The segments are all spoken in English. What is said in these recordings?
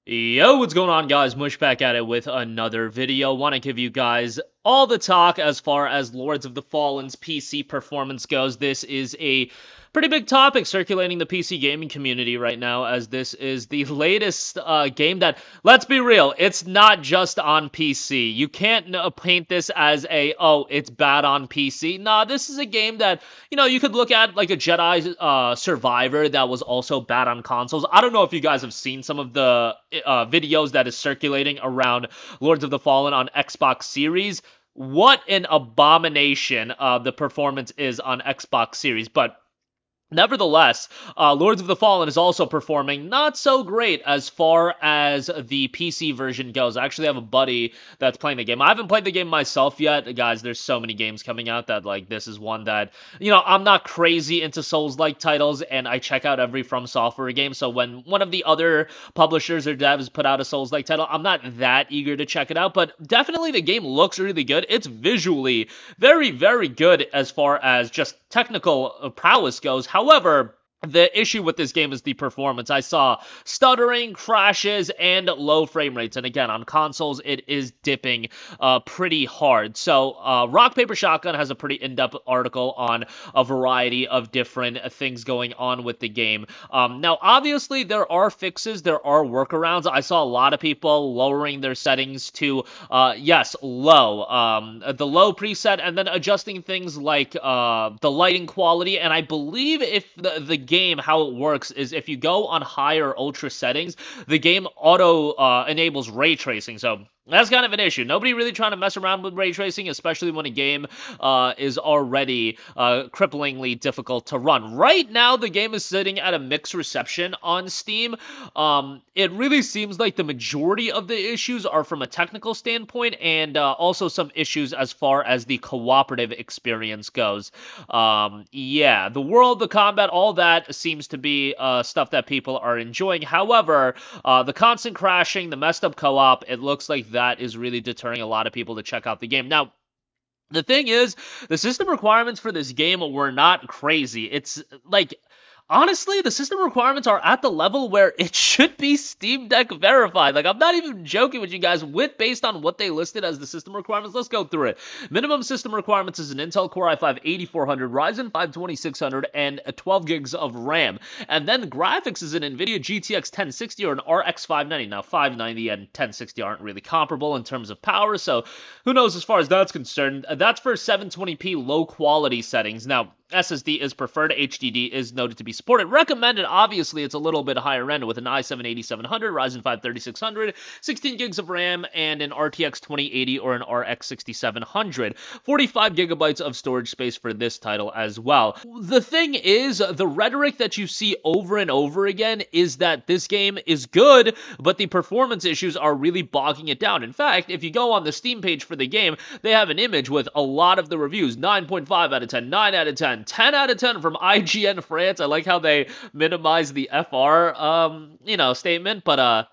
Yo, what's going on, guys? Mush back at it with another video. Want to give you guys all the talk as far as Lords of the Fallen's PC performance goes. This is a pretty big topic circulating the PC gaming community right now, as this is the latest game that, let's be real, it's not just on PC. You can't paint this as oh, it's bad on PC. Nah, this is a game that, you could look at like a Jedi Survivor that was also bad on consoles. I don't know if you guys have seen some of the videos that is circulating around Lords of the Fallen on Xbox Series. What an abomination the performance is on Xbox Series. But nevertheless, Lords of the Fallen is also performing not so great as far as the PC version goes. I actually have a buddy that's playing the game. I haven't played the game myself yet. Guys, there's so many games coming out that, like, this is one that, I'm not crazy into Souls-like titles, and I check out every From Software game, so when one of the other publishers or devs put out a Souls-like title, I'm not that eager to check it out, but definitely the game looks really good. It's visually very, very good as far as just technical prowess goes. However, the issue with this game is the performance. I saw stuttering, crashes, and low frame rates. And again, on consoles, it is dipping pretty hard. So Rock Paper Shotgun has a pretty in-depth article on a variety of different things going on with the game. Now, obviously, there are fixes. There are workarounds. I saw a lot of people lowering their settings to, yes, low. The low preset, and then adjusting things like the lighting quality. And I believe if the game, how it works is if you go on high or ultra settings, the game auto enables ray tracing. So that's kind of an issue. Nobody really trying to mess around with ray tracing, especially when a game is already cripplingly difficult to run. Right now, the game is sitting at a mixed reception on Steam. It really seems like the majority of the issues are from a technical standpoint, and also some issues as far as the cooperative experience goes. Yeah, the world, the combat, all that seems to be stuff that people are enjoying. However, the constant crashing, the messed up co-op, it looks like that is really deterring a lot of people to check out the game. Now, the thing is, the system requirements for this game were not crazy. It's like, honestly, the system requirements are at the level where it should be Steam Deck verified. Like, I'm not even joking with you guys. Based on what they listed as the system requirements, let's go through it. Minimum system requirements is an Intel Core i5-8400, Ryzen 5 2600, and 12 gigs of RAM. And then graphics is an NVIDIA GTX 1060 or an RX 590. Now, 590 and 1060 aren't really comparable in terms of power, so who knows as far as that's concerned. That's for 720p low quality settings. Now, SSD is preferred. HDD is noted to be supported. Recommended, obviously, it's a little bit higher end with an i7-8700, Ryzen 5 3600, 16 gigs of RAM, and an RTX 2080 or an RX 6700. 45 gigabytes of storage space for this title as well. The thing is, the rhetoric that you see over and over again is that this game is good, but the performance issues are really bogging it down. In fact, if you go on the Steam page for the game, they have an image with a lot of the reviews. 9.5 out of 10, 9 out of 10, 10 out of 10 from IGN France. I like how they minimize the FR, statement, but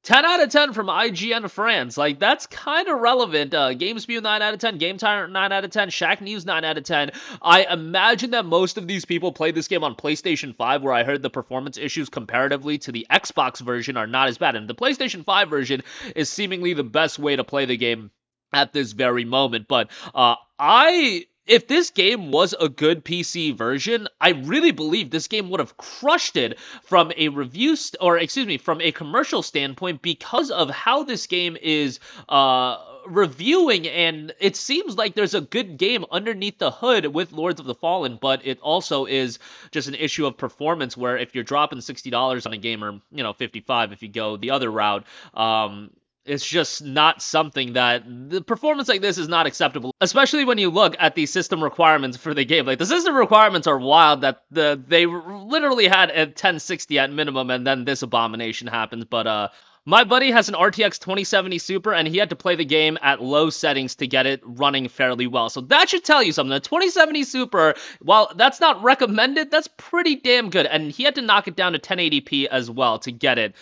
10 out of 10 from IGN France. Like, that's kind of relevant. GameSpew 9 out of 10, Game Tyrant 9 out of 10, Shack News 9 out of 10. I imagine that most of these people play this game on PlayStation 5, where I heard the performance issues comparatively to the Xbox version are not as bad. And the PlayStation 5 version is seemingly the best way to play the game at this very moment. But if this game was a good PC version, I really believe this game would have crushed it from a from a commercial standpoint, because of how this game is reviewing, and it seems like there's a good game underneath the hood with Lords of the Fallen, but it also is just an issue of performance, where if you're dropping $60 on a game, or $55 if you go the other route, it's just not something that the performance like this is not acceptable, especially when you look at the system requirements for the game. Like, the system requirements are wild, that they literally had a 1060 at minimum, and then this abomination happens. But My buddy has an RTX 2070 Super, and he had to play the game at low settings to get it running fairly well. So that should tell you something. The 2070 Super, while that's not recommended, that's pretty damn good. And he had to knock it down to 1080p as well to get it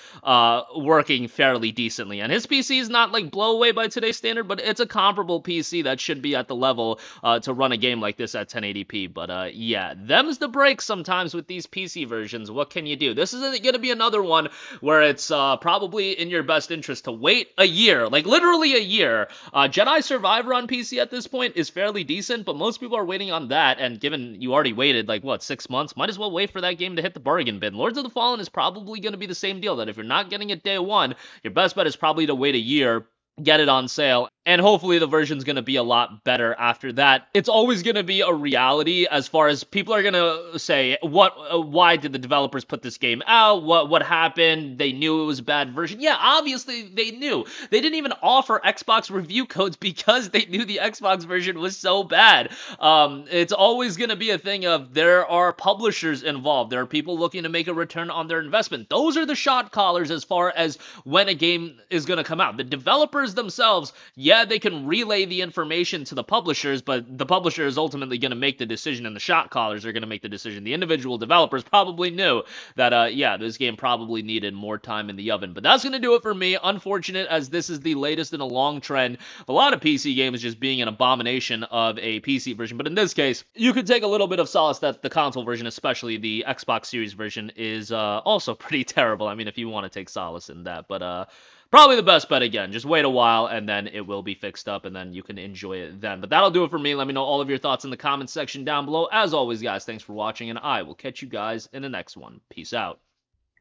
working fairly decently. And his PC is not like blow away by today's standard, but it's a comparable PC that should be at the level to run a game like this at 1080p. But yeah, them's the breaks sometimes with these PC versions. What can you do? This is going to be another one where it's probably in your best interest to wait a year, like literally a year. Jedi Survivor on PC at this point is fairly decent, but most people are waiting on that, and given you already waited like what, 6 months, might as well wait for that game to hit the bargain bin. Lords of the Fallen is probably going to be the same deal, that if you're not getting it day one, your best bet is probably to wait a year, get it on sale, and hopefully the version's going to be a lot better after that. It's always going to be a reality as far as people are going to say, why did the developers put this game out? What happened? They knew it was a bad version. Yeah, obviously they knew. They didn't even offer Xbox review codes because they knew the Xbox version was so bad. It's always going to be a thing of there are publishers involved. There are people looking to make a return on their investment. Those are the shot callers as far as when a game is going to come out. The developers themselves, yeah, they can relay the information to the publishers, but the publisher is ultimately going to make the decision, and the shot callers are going to make the decision. The individual developers probably knew that, yeah, this game probably needed more time in the oven. But that's going to do it for me. Unfortunate, as this is the latest in a long trend. A lot of PC games just being an abomination of a PC version. But in this case, you could take a little bit of solace that the console version, especially the Xbox Series version, is also pretty terrible. I mean, if you want to take solace in that. But probably the best bet, again, just wait a while and then it will be fixed up and then you can enjoy it then. But that'll do it for me. Let me know all of your thoughts in the comments section down below. As always, guys, thanks for watching, and I will catch you guys in the next one. Peace out.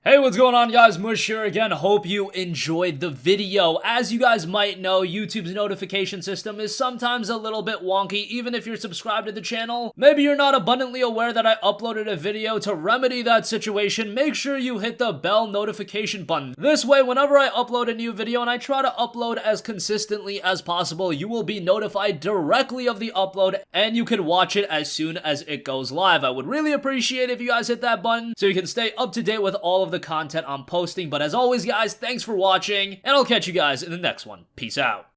Hey, what's going on, guys? Mush here again. Hope you enjoyed the video. As you guys might know, YouTube's notification system is sometimes a little bit wonky, even if you're subscribed to the channel. Maybe you're not abundantly aware that I uploaded a video. To remedy that situation, make sure you hit the bell notification button. This way, whenever I upload a new video, and I try to upload as consistently as possible, you will be notified directly of the upload, and you can watch it as soon as it goes live. I would really appreciate if you guys hit that button so you can stay up to date with all of the content I'm posting. But as always, guys, thanks for watching, and I'll catch you guys in the next one. Peace out.